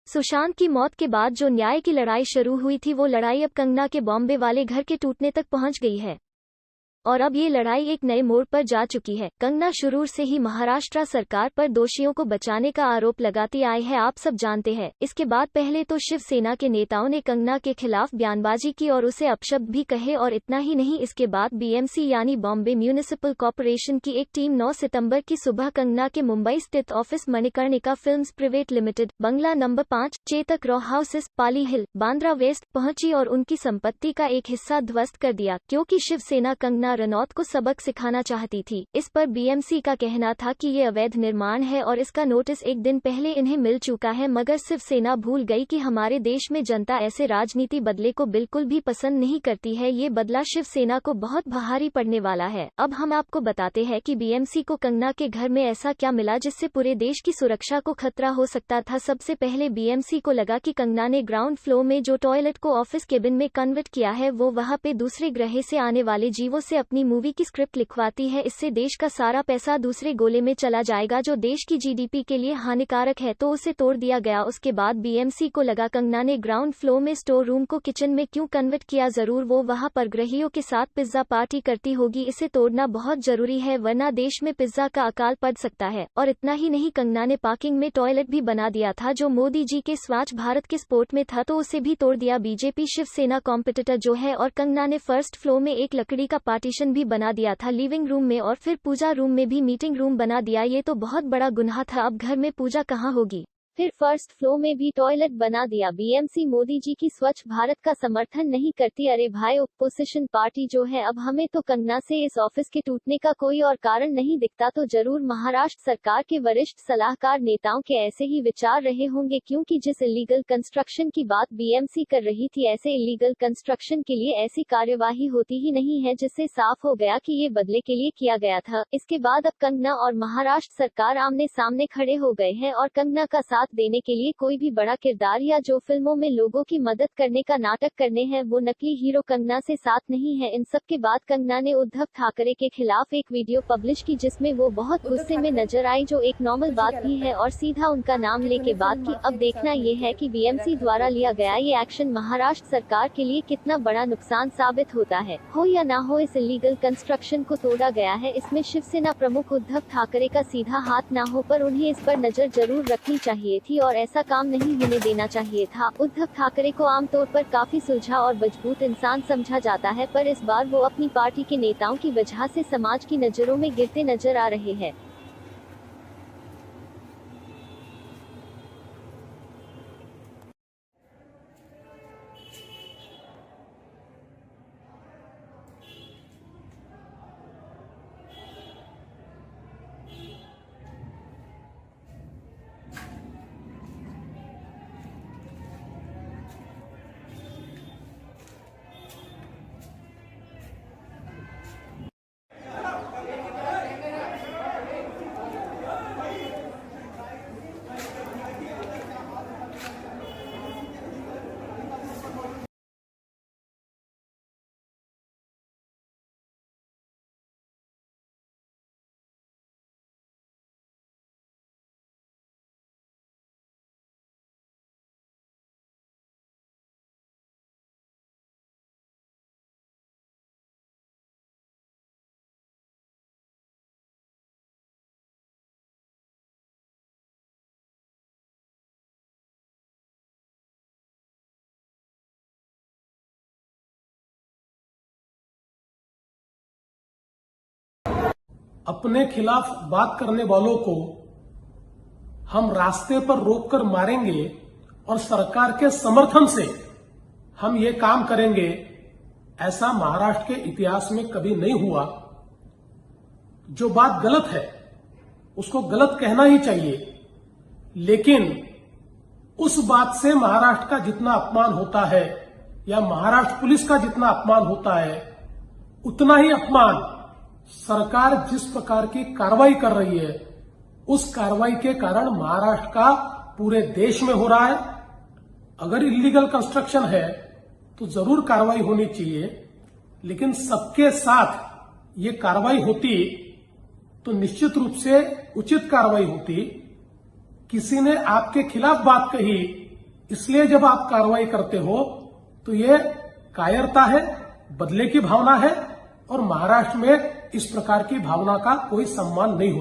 सुशांत की मौत के बाद जो न्याय की लड़ाई शुरू हुई थी वो लड़ाई अब कंगना के बॉम्बे वाले घर के टूटने तक पहुंच गई है और अब ये लड़ाई एक नए मोड़ पर जा चुकी है। कंगना शुरू से ही महाराष्ट्र सरकार पर दोषियों को बचाने का आरोप लगाती आई है, आप सब जानते हैं। इसके बाद पहले तो शिवसेना के नेताओं ने कंगना के खिलाफ बयानबाजी की और उसे अपशब्द भी कहे, और इतना ही नहीं, इसके बाद बीएमसी यानी बॉम्बे म्यूनिसिपल कॉर्पोरेशन की एक टीम 9 सितंबर की सुबह कंगना के मुंबई स्थित office Manikarnika films private limited, बंगला number 5, Chetak row houses, Pali hill, Bandra west पहुंची और उनकी संपत्ति का एक हिस्सा ध्वस्त कर दिया, क्योंकि शिवसेना कंगना रनौत को सबक सिखाना चाहती थी। इस पर बीएमसी का कहना था कि ये अवैध निर्माण है और इसका नोटिस एक दिन पहले इन्हें मिल चुका है, मगर शिवसेना भूल गई कि हमारे देश में जनता ऐसे राजनीति बदले को बिल्कुल भी पसंद नहीं करती है। ये बदला शिवसेना को बहुत भारी पड़ने वाला है। अब हम आपको बताते हैं कि बीएमसी को कंगना के घर में ऐसा क्या मिला जिससे पूरे देश की सुरक्षा को खतरा हो सकता था। सबसे पहले बीएमसी को लगा कि कंगना ने ग्राउंड फ्लोर में जो टॉयलेट को ऑफिस केबिन में कन्वर्ट किया है वो वहां पे दूसरे ग्रह से आने वाले जीवों से अपनी मूवी की स्क्रिप्ट लिखवाती है। इससे देश का सारा पैसा दूसरे गोले में चला जाएगा जो देश की जीडीपी के लिए हानिकारक है, तो उसे तोड़ दिया गया। उसके बाद बीएमसी को लगा कंगना ने ग्राउंड फ्लोर में स्टोर रूम को किचन में क्यों कन्वर्ट किया, जरूर वो वहां परग्रहियों के साथ पिज्जा पार्टी करती होगी। इसे तोड़ना बहुत जरूरी है वरना देश में पिज्जा का अकाल पड़ सकता है। और इतना ही नहीं, कंगना ने पार्किंग में टॉयलेट भी बना दिया था जो मोदी जी के स्वच्छ भारत के स्पोर्ट में था, तो उसे भी तोड़ दिया। बीजेपी शिवसेना कॉम्पिटिटर जो है, और कंगना ने फर्स्ट फ्लोर में एक लकड़ी का पार्टीशन भी बना दिया था लिविंग रूम में, और फिर पूजा रूम में भी मीटिंग रूम बना दिया। ये तो बहुत बड़ा गुनाह था। अब घर में पूजा कहाँ होगी? फिर फर्स्ट फ्लोर में भी टॉयलेट बना दिया। बीएमसी मोदी जी की स्वच्छ भारत का समर्थन नहीं करती। अरे भाई, ओपोजिशन पार्टी जो है, अब हमें तो कंगना से इस ऑफिस के टूटने का कोई और कारण नहीं दिखता, तो जरूर महाराष्ट्र सरकार के वरिष्ठ सलाहकार नेताओं के ऐसे ही विचार रहे होंगे, क्योंकि जिस इलीगल कंस्ट्रक्शन की बात बीएमसी कर रही थी, ऐसे इलीगल कंस्ट्रक्शन के लिए ऐसी कार्यवाही होती ही नहीं है, जिससे साफ हो गया कि ये बदले के लिए किया गया था। इसके बाद अब कंगना और महाराष्ट्र सरकार आमने सामने खड़े हो गए हैं और कंगना का साथ देने के लिए कोई भी बड़ा किरदार या जो फिल्मों में लोगों की मदद करने का नाटक करने हैं वो नकली हीरो कंगना से साथ नहीं है। इन सब के बाद कंगना ने उद्धव ठाकरे के खिलाफ एक वीडियो पब्लिश की जिसमें वो बहुत गुस्से में नजर आई, जो एक नॉर्मल बात भी है, और सीधा उनका नाम लेके बात की। अब देखना ये है कि बीएमसी द्वारा लिया गया ये एक्शन महाराष्ट्र सरकार के लिए कितना बड़ा नुकसान साबित होता है। हो या ना हो, इस इलीगल कंस्ट्रक्शन को तोड़ा गया है, इसमें शिवसेना प्रमुख उद्धव ठाकरे का सीधा हाथ ना हो, पर उन्हें इस पर नजर जरूर रखनी चाहिए थी और ऐसा काम नहीं होने देना चाहिए था। उद्धव ठाकरे को आमतौर पर काफी सुलझा और मजबूत इंसान समझा जाता है, पर इस बार वो अपनी पार्टी के नेताओं की वजह से समाज की नजरों में गिरते नजर आ रहे हैं। अपने खिलाफ बात करने वालों को हम रास्ते पर रोककर मारेंगे और सरकार के समर्थन से हम ये काम करेंगे, ऐसा महाराष्ट्र के इतिहास में कभी नहीं हुआ। जो बात गलत है उसको गलत कहना ही चाहिए, लेकिन उस बात से महाराष्ट्र का जितना अपमान होता है या महाराष्ट्र पुलिस का जितना अपमान होता है, उतना ही अपमान सरकार जिस प्रकार की कार्रवाई कर रही है उस कार्रवाई के कारण महाराष्ट्र का पूरे देश में हो रहा है। अगर इलीगल कंस्ट्रक्शन है तो जरूर कार्रवाई होनी चाहिए, लेकिन सबके साथ ये कार्रवाई होती तो निश्चित रूप से उचित कार्रवाई होती। किसी ने आपके खिलाफ बात कही इसलिए जब आप कार्रवाई करते हो तो ये कायरता है, बदले की भावना है और महाराष्ट्र में इस प्रकार की भावना का कोई सम्मान नहीं हो सकता।